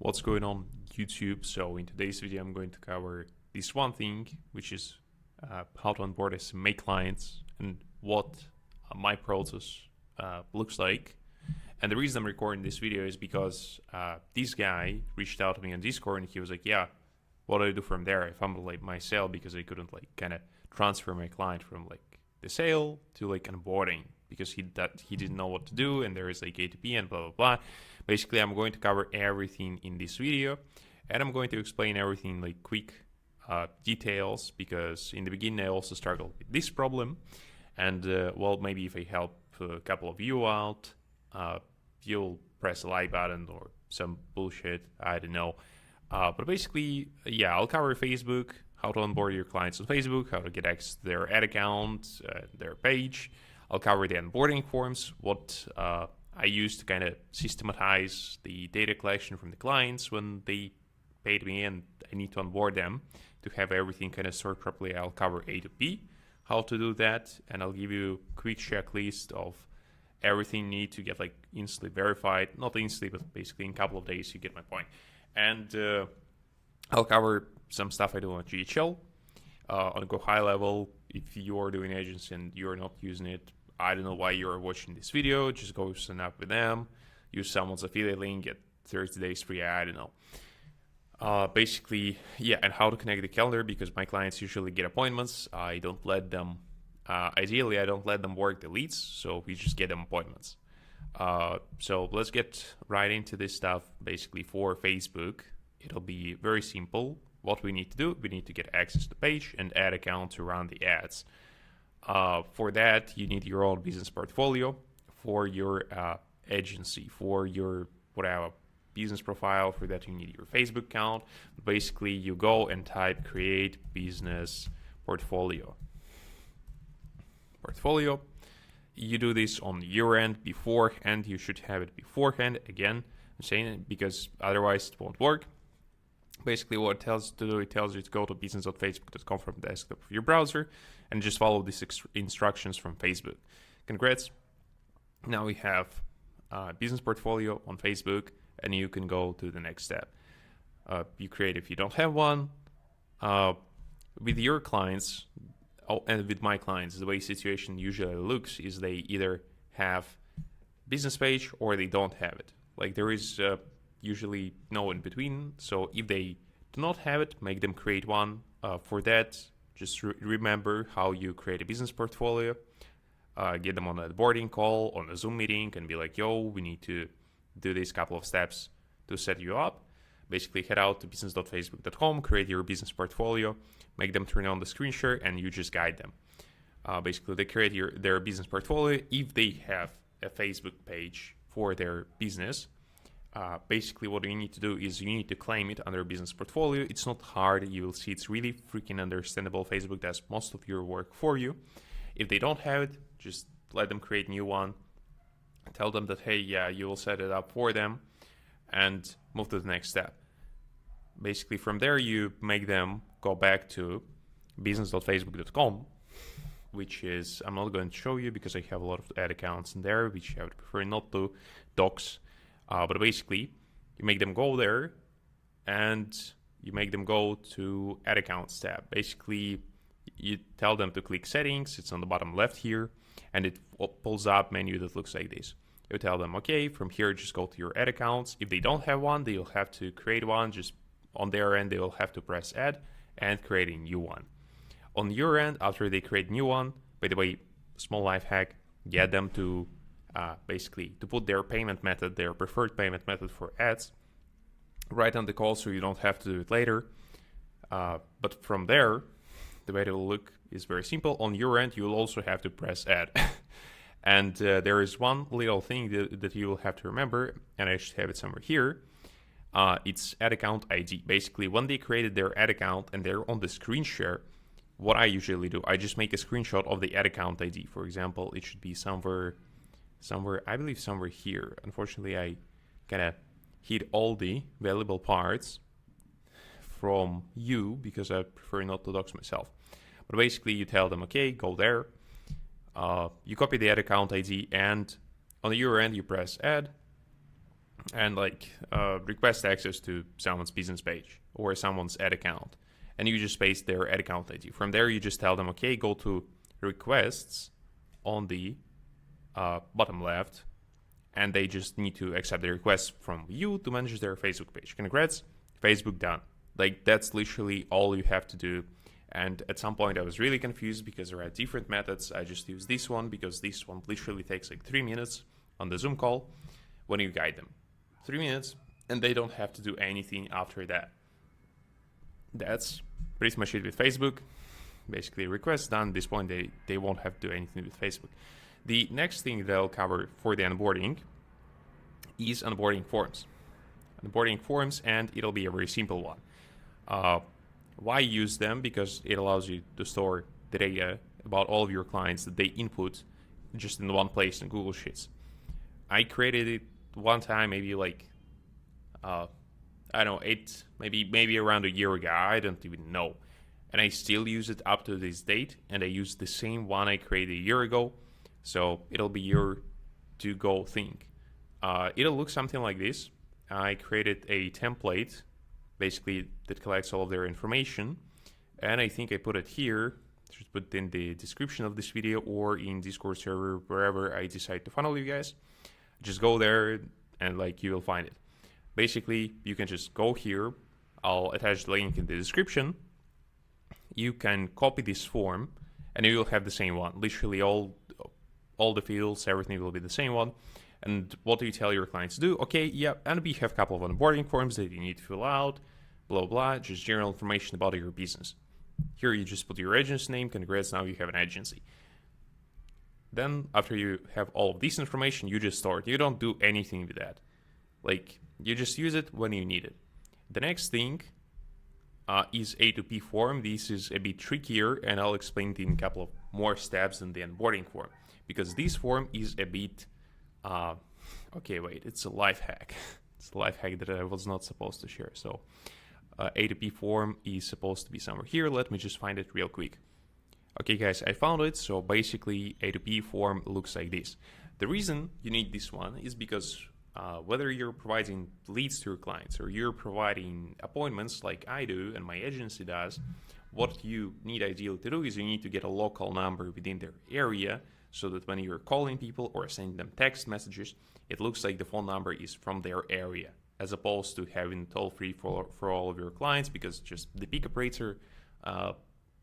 What's going on YouTube? So in today's video I'm going to cover this one thing, which is how to onboard SMMA clients and what my process looks like. And the reason I'm recording this video is because this guy reached out to me on Discord and he was like, yeah, what do I do from there? I fumbled like my sale because I couldn't like kind of transfer my client from like the sale to like onboarding because he didn't know what to do, and there is like A2P and blah blah blah. Basically, I'm going to cover everything in this video, and I'm going to explain everything like quick details, because in the beginning I also struggled with this problem, and well, maybe if I help a couple of you out, you'll press the like button or some bullshit, I don't know. But basically, yeah, I'll cover Facebook, how to onboard your clients on Facebook, how to get access to their ad account, their page. I'll cover the onboarding forms, what I use to kind of systematize the data collection from the clients when they paid me and I need to onboard them to have everything kind of sorted properly. I'll cover A2P, how to do that, and I'll give you a quick checklist of everything you need to get like instantly verified. Not instantly, but basically in a couple of days, you get my point. And I'll cover some stuff I do on GHL. On Go High Level, if you're doing agency and you're not using it, I don't know why you're watching this video. Just go sign up with them, use someone's affiliate link, get 30 days free. I don't know. Basically, yeah, and how to connect the calendar, because my clients usually get appointments. I don't let them, ideally, I don't let them work the leads, so we just get them appointments. So let's get right into this stuff. Basically, for Facebook, it'll be very simple. What we need to do, we need to get access to the page and ad account to run the ads. For that, you need your own business portfolio for your agency, for your whatever business profile. For that, you need your Facebook account. Basically, you go and type create business portfolio. You do this on your end beforehand. You should have it beforehand. Again, I'm saying it because otherwise it won't work. Basically, what it tells you to do, it tells you to go to business.facebook.com from the desktop of your browser and just follow these instructions from Facebook. Congrats. Now we have business portfolio on Facebook, and you can go to the next step. You create if you don't have one. With your clients, and with my clients, the way situation usually looks is they either have business page or they don't have it. Like there is usually no in between. So if they do not have it, make them create one. For that, just remember how you create a business portfolio. Get them on a boarding call, on a Zoom meeting, and be like, yo, we need to do these couple of steps to set you up. Basically, head out to business.facebook.com, create your business portfolio, make them turn on the screen share, and you just guide them. Basically, they create their business portfolio. If they have a Facebook page for their business, basically what you need to do is you need to claim it under business portfolio. It's not hard. You will see it's really freaking understandable. Facebook does most of your work for you. If they don't have it, just let them create a new one. Tell them that, hey, yeah, you will set it up for them and move to the next step. Basically, from there, you make them go back to business.facebook.com, which is, I'm not going to show you because I have a lot of ad accounts in there, which I would prefer not to docs. But basically, you make them go there and you make them go to ad accounts tab. Basically, you tell them to click settings. It's on the bottom left here, and it pulls up menu that looks like this. You tell them, okay, from here, just go to your ad accounts. If they don't have one, they'll have to create one. Just on their end, they will have to press add and create a new one. On your end, after they create a new one, by the way, small life hack, get them to basically to put their payment method, their preferred payment method for ads, right on the call so you don't have to do it later. But from there, the way it will look is very simple. On your end, you will also have to press add. And there is one little thing that you will have to remember, and I should have it somewhere here. It's ad account ID. Basically, when they created their ad account and they're on the screen share, what I usually do, I just make a screenshot of the ad account ID. For example, it should be somewhere, I believe somewhere here. Unfortunately, I kind of hid all the valuable parts from you because I prefer not to dox myself. But basically, you tell them, okay, go there. You copy the ad account ID, and on your end, you press add. and like request access to someone's business page or someone's ad account, and you just paste their ad account ID. From there, you just tell them, okay, go to requests on the bottom left, and they just need to accept the request from you to manage their Facebook page. Congrats, Facebook done. Like, that's literally all you have to do. And at some point I was really confused because there are different methods. I just use this one because this one literally takes like 3 minutes on the Zoom call when you guide them. 3 minutes, and they don't have to do anything after that. That's pretty much it with Facebook. Basically, requests done. At this point, they won't have to do anything with Facebook. The next thing they'll cover for the onboarding is onboarding forms. Onboarding forms, and it'll be a very simple one. Why use them? Because it allows you to store the data about all of your clients that they input just in one place in Google Sheets. I created it one time, maybe like, I don't know, maybe around a year ago. I don't even know. And I still use it up to this date, and I use the same one I created a year ago. So it'll be your to-go thing. It'll look something like this. I created a template, basically, that collects all of their information. And I think I put it here. Just put it in the description of this video or in Discord server, wherever I decide to funnel you guys. Just go there and like you will find it. Basically, you can just go here. I'll attach the link in the description. You can copy this form and you will have the same one. Literally all the fields, everything will be the same one. And what do you tell your clients to do? Okay, yeah, and we have a couple of onboarding forms that you need to fill out, blah, blah, just general information about your business. Here you just put your agency name, congrats, now you have an agency. Then after you have all of this information, you just start. You don't do anything with that. Like, you just use it when you need it. The next thing is A2P form. This is a bit trickier, and I'll explain it in a couple of more steps than the onboarding form. Because this form is a bit... okay, wait, it's a life hack. It's a life hack that I was not supposed to share. So A2P form is supposed to be somewhere here. Let me just find it real quick. Okay, guys, I found it. So basically, A2P form looks like this. The reason you need this one is because whether you're providing leads to your clients or you're providing appointments like I do and my agency does, what you need ideally to do is you need to get a local number within their area so that when you're calling people or sending them text messages, it looks like the phone number is from their area, as opposed to having toll-free for all of your clients, because just the pickup rates are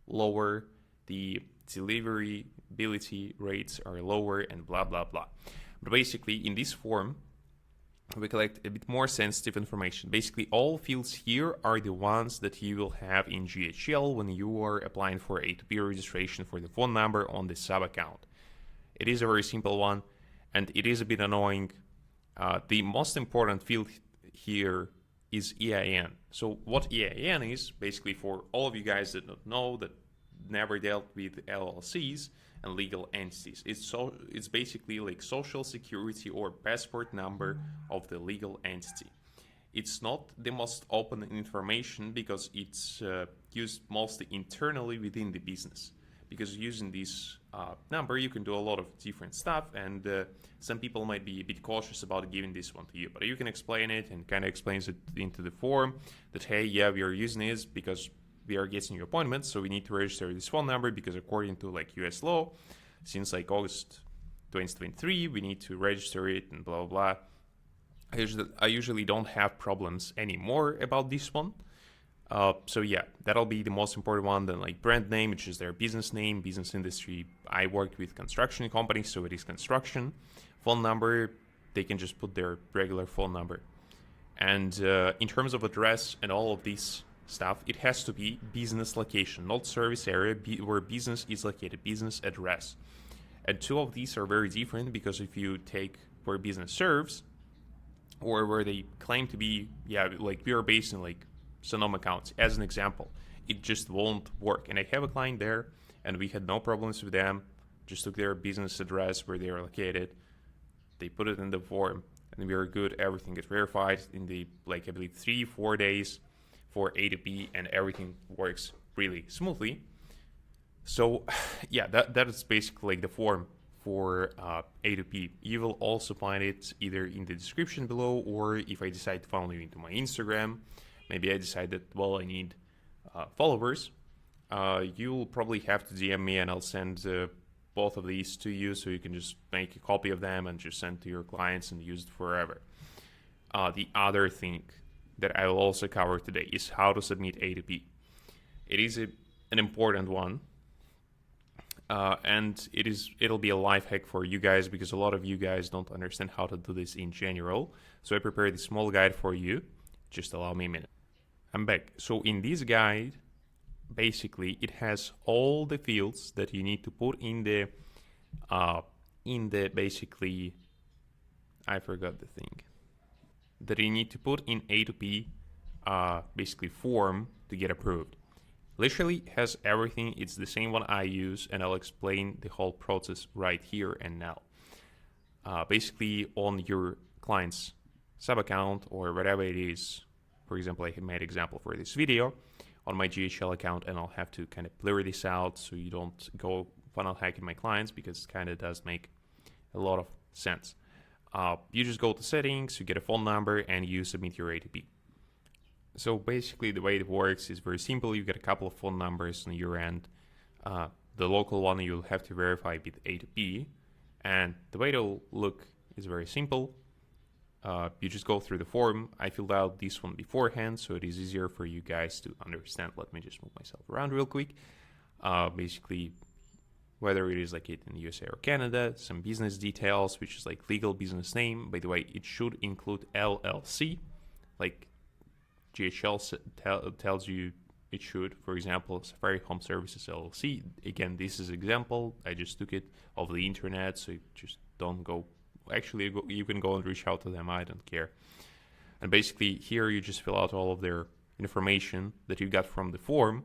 lower, the deliverability rates are lower, and blah, blah, blah. But basically, in this form, we collect a bit more sensitive information. Basically, all fields here are the ones that you will have in GHL when you are applying for A2P registration for the phone number on the sub-account. It is a very simple one, and it is a bit annoying. The most important field here is EIN. So what EIN is, basically for all of you guys that don't know, that never dealt with LLCs and legal entities, it's basically like social security or passport number of the legal entity. It's not the most open information because it's used mostly internally within the business. Because using this number, you can do a lot of different stuff, and some people might be a bit cautious about giving this one to you. But you can explain it and kind of explains it into the form that, hey, yeah, we are using this because we are getting your appointments, so we need to register this phone number because according to like US law, since like August 2023, we need to register it and blah, blah, blah. I usually don't have problems anymore about this one. So yeah, that'll be the most important one. Then like brand name, which is their business name, business industry. I worked with construction companies, so it is construction. Phone number, they can just put their regular phone number. And in terms of address and all of this stuff, it has to be business location, not service area, where business is located, business address. And two of these are very different because if you take where business serves or where they claim to be, yeah, like we are based in like Sonoma County, as an example, it just won't work. And I have a client there and we had no problems with them, just took their business address where they are located, they put it in the form and we are good. Everything gets verified in the, like, I believe 3-4 days for A2P, and everything works really smoothly. So yeah, that is basically like the form for A2P. You will also find it either in the description below, or if I decide to follow you into my Instagram, maybe I decide that, well, I need followers, you'll probably have to DM me and I'll send both of these to you, so you can just make a copy of them and just send to your clients and use it forever. The other thing that I will also cover today is how to submit A2P. It is an important one, and it'll be a life hack for you guys, because a lot of you guys don't understand how to do this in general. So I prepared a small guide for you. Just allow me a minute. I'm back. So in this guide, basically it has all the fields that you need to put in the basically, I forgot the thing that you need to put in A2P basically form to get approved. Literally has everything. It's the same one I use, and I'll explain the whole process right here and now. Basically, on your client's sub account or whatever it is, for example, I made example for this video on my GHL account, and I'll have to kind of blur this out so you don't go funnel hacking my clients, because it kind of does make a lot of sense. You just go to settings, you get a phone number, and you submit your A2P. So basically the way it works is very simple. You get a couple of phone numbers on your end. The local one you'll have to verify with A2P, and the way it'll look is very simple. You just go through the form. I filled out this one beforehand, so it is easier for you guys to understand. Let me just move myself around real quick. Basically, whether it is like it in USA or Canada, some business details, which is like legal business name. By the way, it should include LLC, like GHL tells you it should. For example, Safari Home Services LLC. Again, this is example. I just took it off the internet, so just don't go. Actually, you can go and reach out to them. I don't care. And basically, here you just fill out all of their information that you got from the form.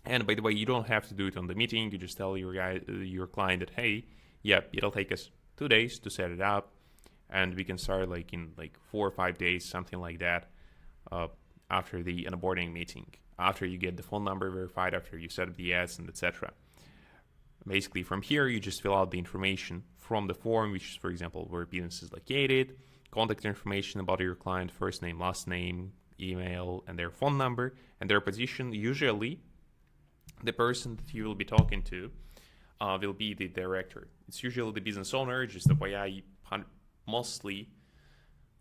And by the way, you don't have to do it on the meeting. You just tell your client that, hey, yeah, it'll take us 2 days to set it up, and we can start like in like 4 or 5 days, something like that. After the onboarding meeting, after you get the phone number verified, after you set up the ads and etc. Basically, from here, you just fill out the information from the form, which is, for example, where business is located, contact information about your client, first name, last name, email, and their phone number, and their position. Usually, the person that you will be talking to will be the director. It's usually the business owner, just the way I mostly,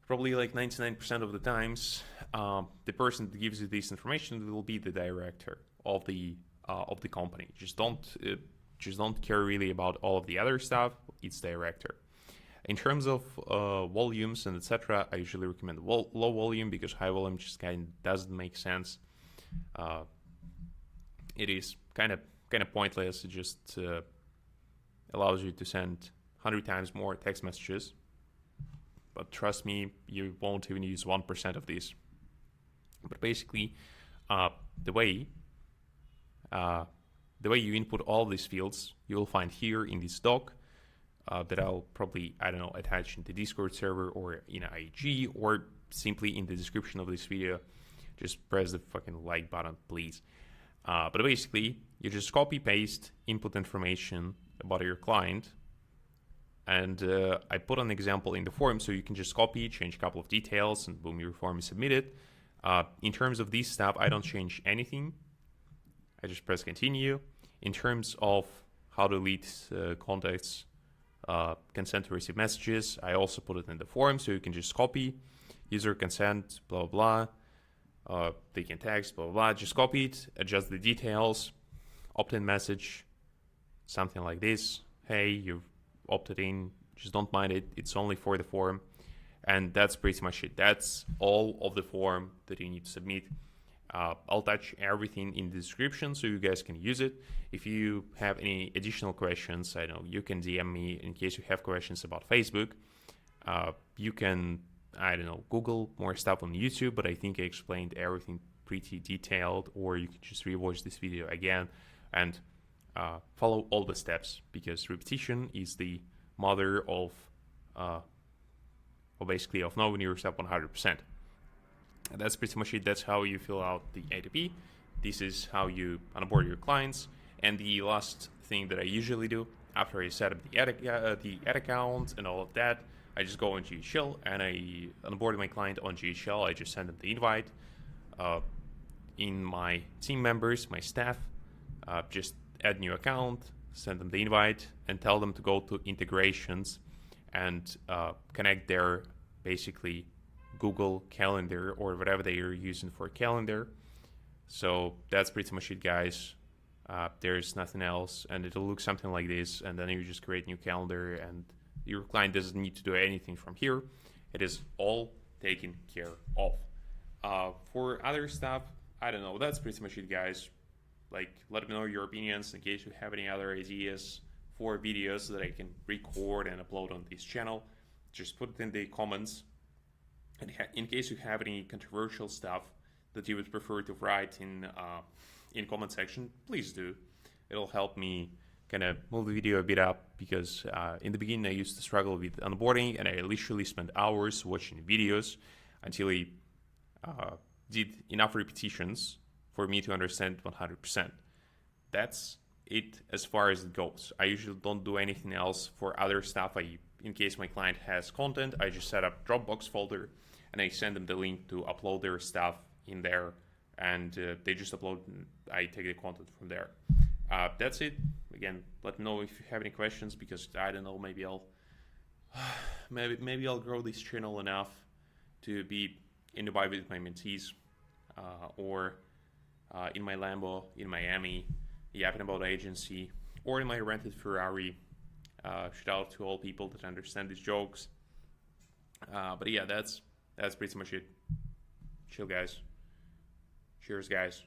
probably like 99% of the times, the person that gives you this information will be the director of the company. Just don't care really about all of the other stuff. It's director. In terms of volumes and etc., I usually recommend low volume, because high volume just kind of doesn't make sense. It is kind of pointless. It just allows you to send 100 times more text messages. But trust me, you won't even use 1% of these. But basically, the way you input all these fields, you will find here in this doc that I'll probably, attach in the Discord server or in IG, or simply in the description of this video. Just press the fucking like button, please. But basically, you just copy paste input information about your client. And I put an example in the form, so you can just copy, change a couple of details, and boom, your form is submitted. In terms of this stuff, I don't change anything. I just press continue. In terms of how to delete contacts, consent to receive messages, I also put it in the form, so you can just copy, user consent, blah, blah, blah. They can text, blah, blah, blah. Just copy it, adjust the details, opt-in message, something like this. Hey, you've opted in, just don't mind it. It's only for the form. And that's pretty much it. That's all of the form that you need to submit. I'll touch everything in the description so you guys can use it. If you have any additional questions, I know you can DM me in case you have questions about Facebook. You can, Google more stuff on YouTube, but I think I explained everything pretty detailed, or you can just rewatch this video again and follow all the steps, because repetition is the mother of basically of knowing yourself 100%. And that's pretty much it. That's how you fill out the A2P. This is how you onboard your clients. And the last thing that I usually do after I set up the ad account and all of that, I just go on GHL and I onboard my client on GHL. I just send them the invite. In my team members, my staff, just add new account, send them the invite, and tell them to go to integrations and connect their basically Google Calendar or whatever they are using for calendar. So that's pretty much it, guys. There's nothing else, and it'll look something like this, and then you just create new calendar, and your client doesn't need to do anything from here. It is all taken care of. For other stuff, I don't know. That's pretty much it, guys. Like, let me know your opinions in case you have any other ideas for videos that I can record and upload on this channel. Just put it in the comments. And in case you have any controversial stuff that you would prefer to write in comment section, please do. It'll help me kind of move the video a bit up, because in the beginning I used to struggle with onboarding, and I literally spent hours watching videos until I did enough repetitions for me to understand 100%. That's it as far as it goes. I usually don't do anything else for other stuff. In case my client has content, I just set up Dropbox folder and I send them the link to upload their stuff in there, and they just upload and I take the content from there. That's it. Again, let me know if you have any questions, because I don't know, maybe I'll grow this channel enough to be in Dubai with my mentees, or in my Lambo in Miami, yapping about agency, or in my rented Ferrari. Shout out to all people that understand these jokes. But yeah, that's pretty much it. Chill, guys. Cheers, guys.